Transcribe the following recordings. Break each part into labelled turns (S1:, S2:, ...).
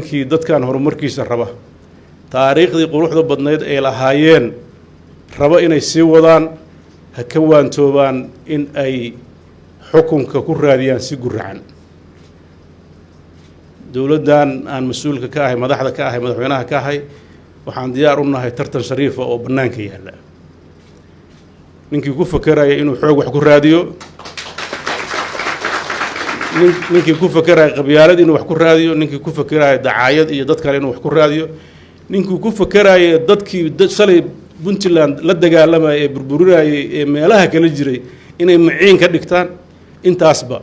S1: halgankii dadkan horumarkiisa raba taariikhdii quruxda badnayd ay lahaayeen raba inay sii wadaan ha ka waantoobaan in ay xukunka ku raadiyaan si guracan dowladdan aan mas-uulka ka ahay madaxda ka ahay madaxweynaha ka ahay waxaan diyaar u nahay tartan shariifa oo bannaanka yaalla ninkii ku fakaraya inuu xoog wax ku raadiyo ninkii ku fakaraya qabyaalad inuu wax ku raadiyo ninkii ku fakaraya dacaayad iyo dad kale inuu wax ku raadiyo ninkii ku fakaraya dadkii shalay Puntland la dagaalamay ee burburinayay ee meelaha kala jiray inay maciin ka dhigtaan intaasba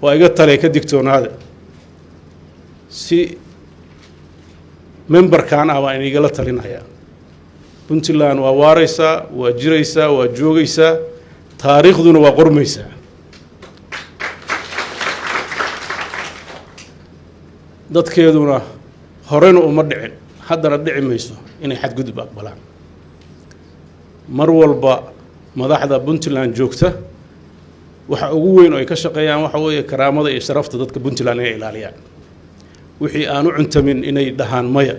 S1: waa iga talay ka digtoonaada si memberkan ah waan igala talinaya Puntland waa waaraysaa waa jiraysaa waa joogaysaa taariikhduna waa qormaysaa dadkeeduna horena uma dhicin haddana dhici mayso inay xadgudub aqbalaan mar walba madaxda Puntland joogta waxa ugu weyn oo ay ka shaqeeyaan waxa weeye karaamada iyo sharafta dadka Puntland ay ilaaliyaan wixii aanu cuntamin inay dhahaan maya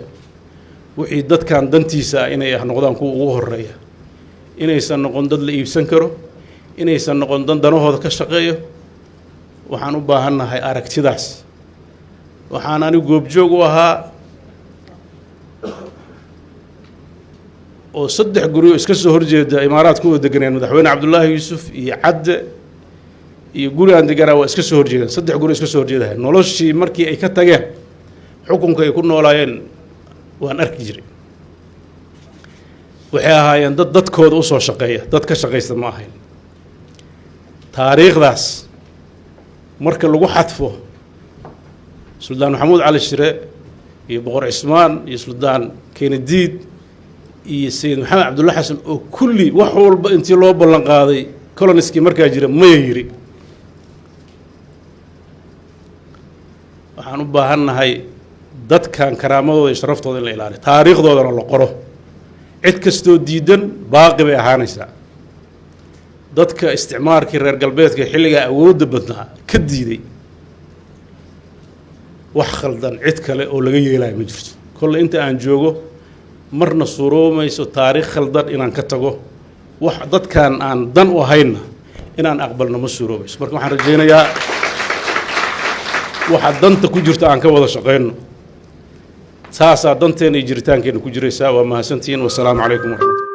S1: wixii dadkan dantiisa inay noqdaan kuwa ugu horeeya inaysan noqon dad la iibsan karo inaysan noqon danahooda ka shaqeeyo waxaan u baahannahay aragtidaas waxaan anigu goobjoog u ahaa oo 3 guri iska soo horjeeda imaaraadku u deganeen madaxweyne Cabdullaahi Yuusuf iyo Cadde iyo guri aan deganaa waa iska soo horjeedaan 3 guri iska soo horjeedaan noloshii markii ay ka tageen xukunka ay ku noolaayeen waan arki jiray waxay ahaayeen dadkooda u soo shaqeeya dad ka shaqeysta ma ahayn taariikhdaas marka lagu xadfo Suldaan Maxamuud Cali Shire iyo Boqor Cismaan iyo Suldaan Kennedy iyo Sayid Maxamed Cabdulla Xasan oo kulli wax walba intii loo ballan qaaday coloniskii markaa jira ma yiri waxaan u baahannahay dadkan karaamadooda iyo sharaftooda in la ilaaliyo taariikhdoodana la qoro cid kastoo diidan baaqi bay ahaanaysaa dadka isticmaalkii reer galbeedka xilliga awoodda badnaa ka diiday wax khaldan cid kale oo laga yeelayo ma jirto kolle inta aan joogo marna suuroomayso taariikh khaldan inaan ka tago wax dadkan aan dan u hayna inaan aqbalno ma suuroomayso marka waxaan rajaynayaa waxa danta ku jirta aan ka wada shaqeyno saasaa danteena iyo jiritaankeena ku jiraysaa waa mahadsantihiin wassalaamu calaykum warahmatullahi